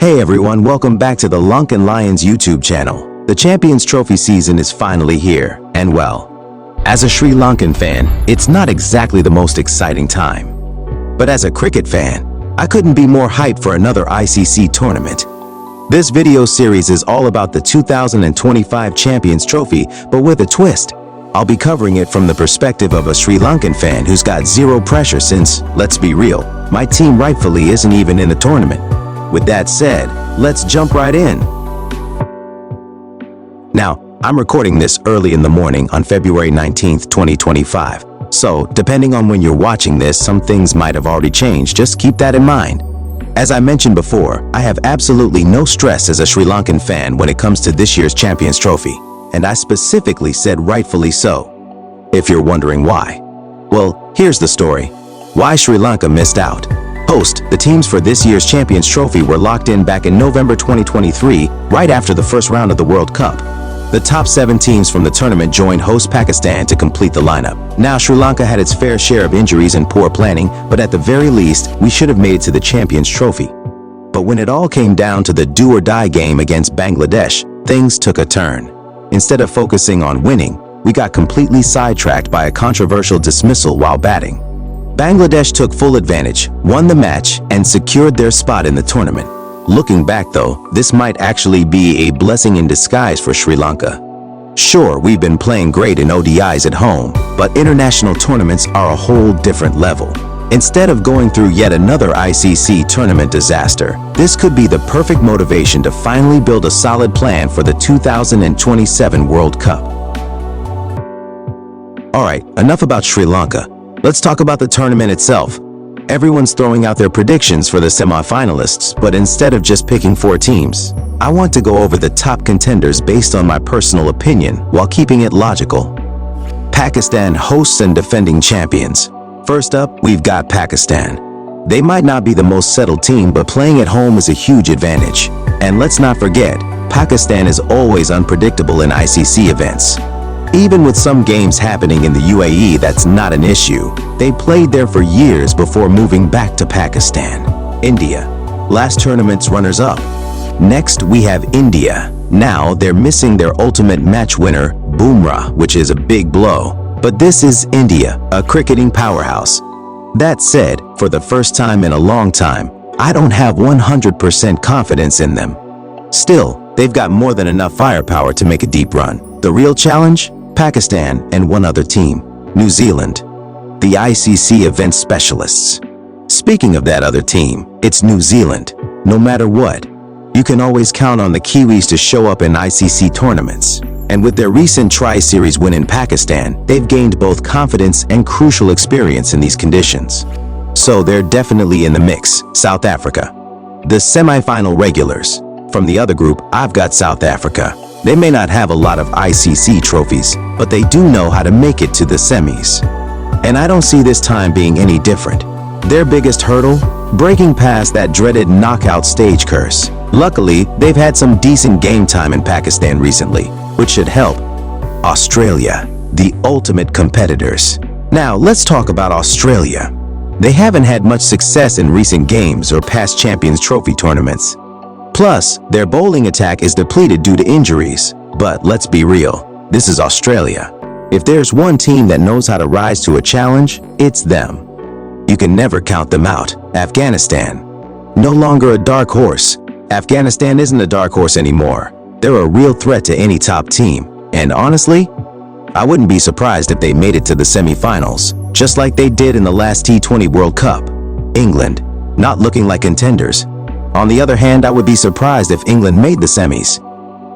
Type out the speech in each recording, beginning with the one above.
Hey everyone, welcome back to the Lankan Lions YouTube channel. The Champions Trophy season is finally here, and well, as a Sri Lankan fan, it's not exactly the most exciting time. But as a cricket fan, I couldn't be more hyped for another ICC tournament. This video series is all about the 2025 Champions Trophy, but with a twist. I'll be covering it from the perspective of a Sri Lankan fan who's got zero pressure since, let's be real, my team rightfully isn't even in the tournament. With that said, let's jump right in. Now, I'm recording this early in the morning on February 19th, 2025. So, depending on when you're watching this, some things might have already changed. Just keep that in mind. As I mentioned before, I have absolutely no stress as a Sri Lankan fan when it comes to this year's Champions Trophy. And I specifically said rightfully so. If you're wondering why. Well, here's the story. Why Sri Lanka missed out. Host, the teams for this year's Champions Trophy were locked in back in November 2023, right after the first round of the World Cup. The top 7 teams from the tournament joined host Pakistan to complete the lineup. Now, Sri Lanka had its fair share of injuries and poor planning, but at the very least, we should have made it to the Champions Trophy. But when it all came down to the do-or-die game against Bangladesh, things took a turn. Instead of focusing on winning, we got completely sidetracked by a controversial dismissal while batting. Bangladesh took full advantage, won the match, and secured their spot in the tournament. Looking back though, this might actually be a blessing in disguise for Sri Lanka. Sure, we've been playing great in ODIs at home, but international tournaments are a whole different level. Instead of going through yet another ICC tournament disaster, this could be the perfect motivation to finally build a solid plan for the 2027 World Cup. Alright, enough about Sri Lanka. Let's talk about the tournament itself. Everyone's throwing out their predictions for the semifinalists, but instead of just picking 4 teams, I want to go over the top contenders based on my personal opinion while keeping it logical. Pakistan, hosts and defending champions. First up, we've got Pakistan. They might not be the most settled team, but playing at home is a huge advantage. And let's not forget, Pakistan is always unpredictable in ICC events. Even with some games happening in the UAE, that's not an issue. They played there for years before moving back to Pakistan. India, last tournament's runners-up. Next, we have India. Now, they're missing their ultimate match winner, Bumrah, which is a big blow. But this is India, a cricketing powerhouse. That said, for the first time in a long time, I don't have 100% confidence in them. Still, they've got more than enough firepower to make a deep run. The real challenge? Pakistan and one other team, New Zealand, the ICC event specialists. Speaking of that other team, it's New Zealand. No matter what, you can always count on the Kiwis to show up in ICC tournaments. And with their recent Tri-Series win in Pakistan, they've gained both confidence and crucial experience in these conditions. So they're definitely in the mix. South Africa, the semi-final regulars. From the other group, I've got South Africa. They may not have a lot of ICC trophies, but they do know how to make it to the semis. And I don't see this time being any different. Their biggest hurdle? Breaking past that dreaded knockout stage curse. Luckily, they've had some decent game time in Pakistan recently, which should help. Australia, the ultimate competitors. Now, let's talk about Australia. They haven't had much success in recent games or past Champions Trophy tournaments. Plus, their bowling attack is depleted due to injuries. But let's be real, this is Australia. If there's one team that knows how to rise to a challenge, it's them. You can never count them out. Afghanistan, no longer a dark horse. Afghanistan isn't a dark horse anymore. They're a real threat to any top team. And honestly, I wouldn't be surprised if they made it to the semifinals, just like they did in the last T20 World Cup. England, not looking like contenders. On the other hand, I would be surprised if England made the semis.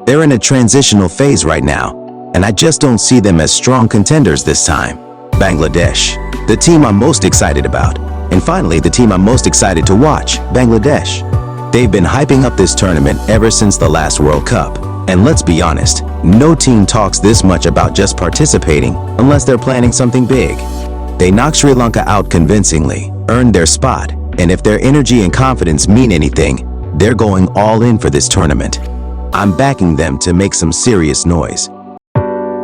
They're in a transitional phase right now, and I just don't see them as strong contenders this time. Bangladesh, the team I'm most excited about. And finally, the team I'm most excited to watch, Bangladesh. They've been hyping up this tournament ever since the last World Cup. And let's be honest, no team talks this much about just participating unless they're planning something big. They knocked Sri Lanka out convincingly, earned their spot, and if their energy and confidence mean anything, they're going all in for this tournament. I'm backing them to make some serious noise.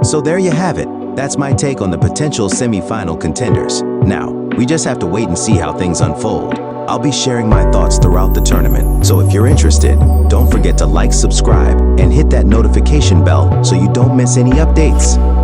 So there you have it. That's my take on the potential semi-final contenders. Now, we just have to wait and see how things unfold. I'll be sharing my thoughts throughout the tournament. So if you're interested, don't forget to like, subscribe, and hit that notification bell so you don't miss any updates.